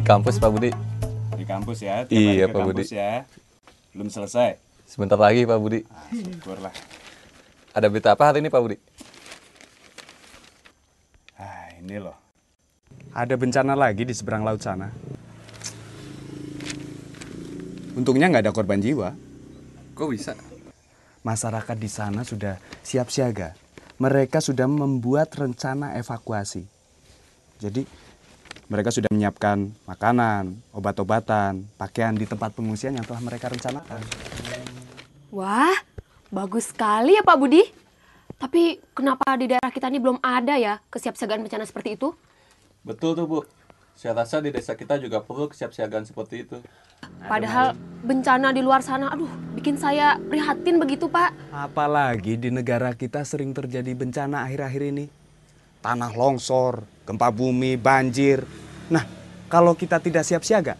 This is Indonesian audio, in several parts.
kampus Pak Budi. Di kampus ya? Iya Ke Pak Budi. kampus ya? Belum selesai? Sebentar lagi Pak Budi. Syukurlah. Ada berita apa hari ini Pak Budi? Ini loh. Ada bencana lagi di seberang laut sana. Untungnya nggak ada korban jiwa. Kok bisa? Masyarakat di sana sudah siap siaga. Mereka sudah membuat rencana evakuasi. Jadi mereka sudah menyiapkan makanan, obat-obatan, pakaian di tempat pengungsian yang telah mereka rencanakan. Wah, bagus sekali ya Pak Budi. Tapi kenapa di daerah kita ini belum ada ya kesiapsiagaan bencana seperti itu? Betul tuh Bu. Saya rasa di desa kita juga perlu kesiapsiagaan seperti itu. Padahal bencana di luar sana, aduh, bikin saya prihatin begitu Pak. Apalagi di negara kita sering terjadi bencana akhir-akhir ini. Tanah longsor, gempa bumi, banjir. Nah, kalau kita tidak siap siaga,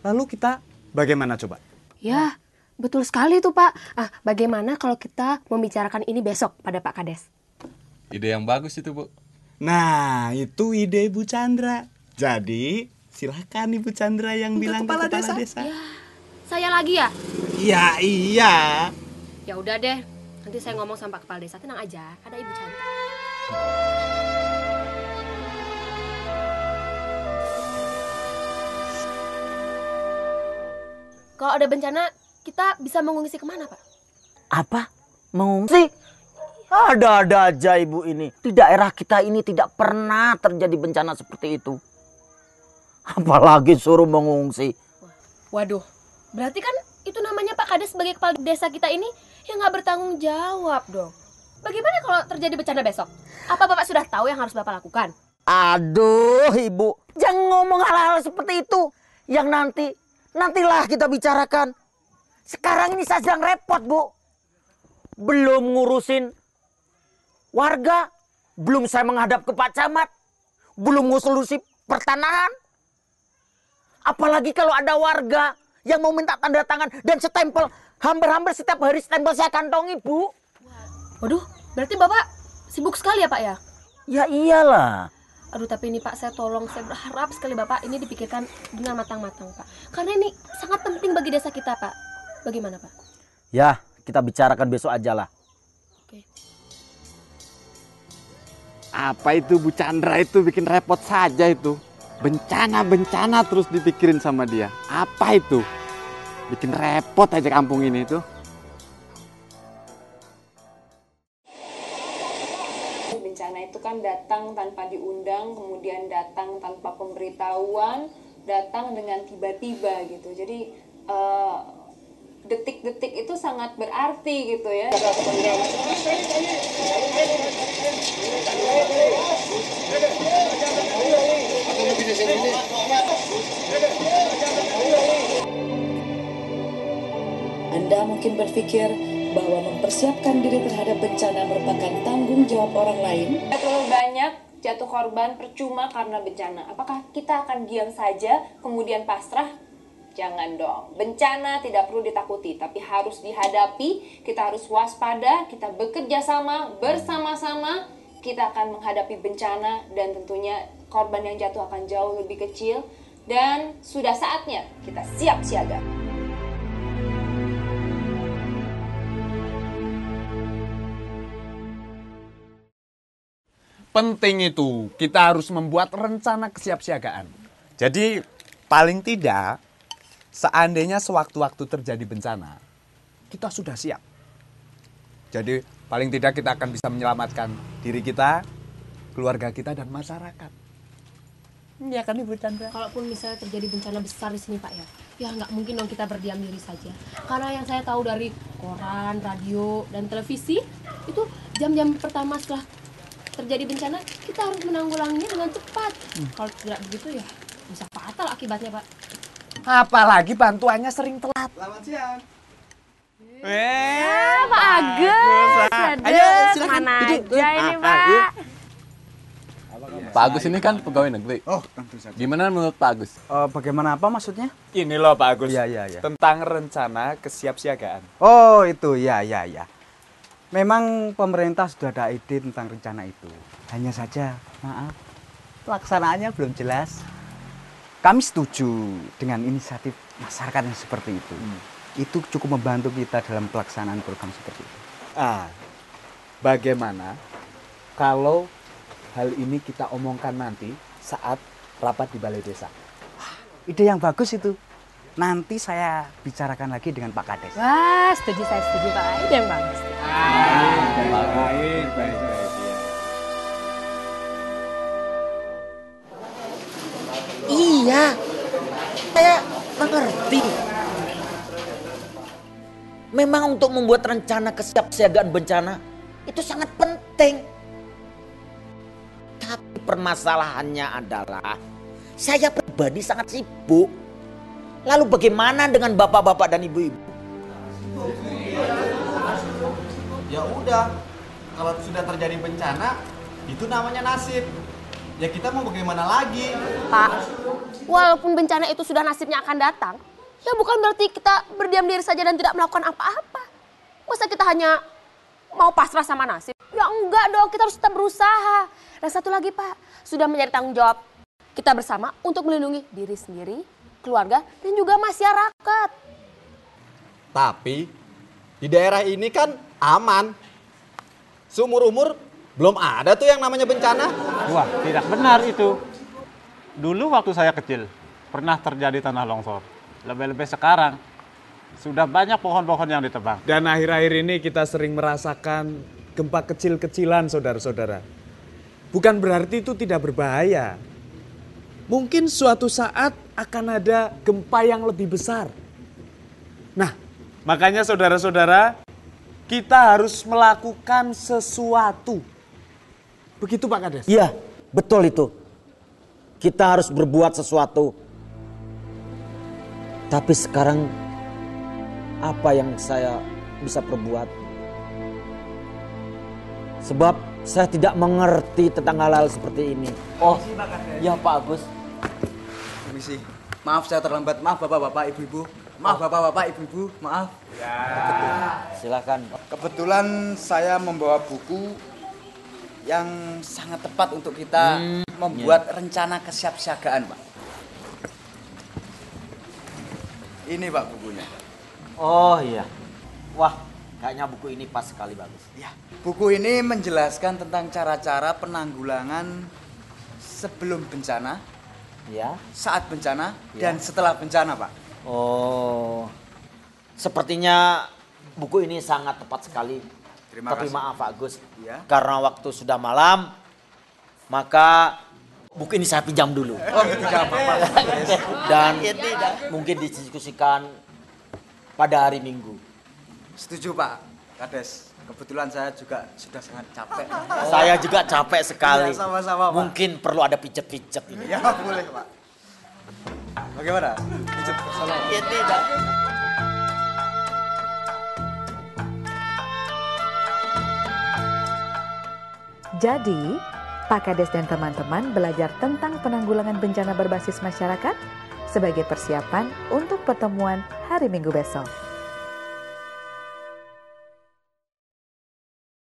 lalu kita bagaimana coba? Ya, betul sekali tuh Pak. Bagaimana kalau kita membicarakan ini besok pada Pak Kades? Ide yang bagus itu Bu. Nah, itu ide Ibu Chandra. Jadi, silakan Ibu Chandra yang bilang ke kepala desa. Ya, saya lagi ya? Iya. Ya udah deh, nanti saya ngomong sama Pak Kepala Desa. Tenang aja, ada Ibu Chandra. Kalau ada bencana, kita bisa mengungsi kemana Pak? Apa? Mengungsi? Ada-ada aja ibu ini. Di daerah kita ini tidak pernah terjadi bencana seperti itu. Apalagi suruh mengungsi. Waduh, berarti kan itu namanya Pak Kades sebagai kepala desa kita ini yang nggak bertanggung jawab dong. Bagaimana kalau terjadi bencana besok? Apa Bapak sudah tahu yang harus Bapak lakukan? Aduh ibu, jangan ngomong hal-hal seperti itu. Yang nantilah kita bicarakan. Sekarang ini saya sedang repot bu. Belum ngurusin warga, belum saya menghadap ke Pak Camat, belum ngurusi pertanahan. Apalagi kalau ada warga yang mau minta tanda tangan dan setempel, hampir-hampir setiap hari stempel saya kantongi, Bu. Waduh, berarti Bapak sibuk sekali ya Pak ya? Ya iyalah. Aduh, tapi ini Pak, saya berharap sekali Bapak ini dipikirkan dengan matang-matang Pak. Karena ini sangat penting bagi desa kita Pak. Bagaimana Pak? Ya, kita bicarakan besok aja lah. Oke. Apa itu Bu Chandra itu bikin repot saja itu. Bencana terus dipikirin sama dia. Apa itu? Bikin repot aja kampung ini tuh. Bencana itu kan datang tanpa diundang, kemudian datang tanpa pemberitahuan, datang dengan tiba-tiba gitu. Jadi detik-detik itu sangat berarti gitu ya. Anda mungkin berpikir bahwa mempersiapkan diri terhadap bencana merupakan tanggung jawab orang lain. Terlalu banyak jatuh korban percuma karena bencana. Apakah kita akan diam saja kemudian pasrah? Jangan dong. Bencana tidak perlu ditakuti, tapi harus dihadapi. Kita harus waspada, kita bekerja sama, bersama-sama. Kita akan menghadapi bencana dan tentunya korban yang jatuh akan jauh lebih kecil. Dan sudah saatnya kita siap siaga. Penting itu, kita harus membuat rencana kesiapsiagaan. Jadi, paling tidak, seandainya sewaktu-waktu terjadi bencana, kita sudah siap. Jadi, paling tidak kita akan bisa menyelamatkan diri kita, keluarga kita, dan masyarakat. Iya kan Ibu Chandra? Kalaupun misalnya terjadi bencana besar di sini Pak ya nggak mungkin dong kita berdiam diri saja. Karena yang saya tahu dari koran, radio, dan televisi, itu jam-jam pertama setelah terjadi bencana, kita harus menanggulanginya dengan cepat. Kalau tidak begitu ya bisa fatal akibatnya Pak. Apalagi bantuannya sering telat. Selamat siang. Pak Agus, Ayo, silakan mana duduk. aja ini Pak. Pak Agus ini kan pegawai negeri. Oh, tentu saja. Gimana menurut Pak Agus? Bagaimana apa maksudnya? Ini loh Pak Agus, Iya. tentang rencana kesiapsiagaan. Oh itu, ya. Memang pemerintah sudah ada ide tentang rencana itu. Hanya saja, maaf, pelaksanaannya belum jelas. kami setuju dengan inisiatif masyarakat yang seperti itu. Itu cukup membantu kita dalam pelaksanaan program seperti itu. Bagaimana kalau hal ini kita omongkan nanti saat rapat di balai desa? Ide yang bagus itu. Nanti saya bicarakan lagi dengan Pak Kades. Wah, setuju, saya setuju Pak. Itu yang bagus. Baik. Iya, saya mengerti. Memang untuk membuat rencana kesiapsiagaan bencana itu sangat penting. Tapi permasalahannya adalah saya pribadi sangat sibuk. Lalu bagaimana dengan bapak-bapak dan ibu-ibu? Ya udah, kalau sudah terjadi bencana, itu namanya nasib. Ya kita mau bagaimana lagi? Pak, walaupun bencana itu sudah nasibnya akan datang, ya bukan berarti kita berdiam diri saja dan tidak melakukan apa-apa. Masa kita hanya mau pasrah sama nasib? Ya enggak dong, kita harus tetap berusaha. Dan satu lagi Pak, sudah menjadi tanggung jawab kita bersama untuk melindungi diri sendiri, keluarga, dan juga masyarakat. Tapi di daerah ini kan aman. Seumur-umur belum ada tuh yang namanya bencana. Wah, tidak benar itu. Dulu waktu saya kecil, pernah terjadi tanah longsor. Lebih-lebih sekarang, sudah banyak pohon-pohon yang ditebang. Dan akhir-akhir ini kita sering merasakan gempa kecil-kecilan, saudara-saudara. Bukan berarti itu tidak berbahaya. Mungkin suatu saat akan ada gempa yang lebih besar. Nah, makanya saudara-saudara, kita harus melakukan sesuatu. Begitu Pak Kades? Iya, betul itu. Kita harus berbuat sesuatu. Tapi sekarang apa yang saya bisa perbuat? Sebab saya tidak mengerti tentang hal-hal seperti ini. Oh, ya Pak Agus. Permisi. Maaf saya terlambat. Maaf Bapak-bapak, Ibu-ibu. Maaf Bapak-bapak, Ibu-ibu. Maaf. Silakan. Kebetulan saya membawa buku yang sangat tepat untuk kita membuat rencana kesiapsiagaan, Pak. Ini Pak bukunya. Oh iya. Wah, kayaknya buku ini pas sekali, bagus. Ya, buku ini menjelaskan tentang cara-cara penanggulangan sebelum bencana, Ya. saat bencana, Ya. dan setelah bencana, Pak. Oh. Sepertinya buku ini sangat tepat sekali. Terima Tapi kasih. maaf Pak Agus, Ya. karena waktu sudah malam, maka buku ini saya pinjam dulu. Oh, tidak apa-apa. Dan mungkin didiskusikan pada hari Minggu. Setuju Pak Kades. Kebetulan saya juga sudah sangat capek. Saya juga capek sekali. Iya, sama-sama, Pak. Mungkin perlu ada pijet-pijet ini. Ya boleh Pak. Bagaimana? Pijet bersama. Ya tidak. Jadi, Pak Kades dan teman-teman belajar tentang penanggulangan bencana berbasis masyarakat sebagai persiapan untuk pertemuan hari Minggu besok.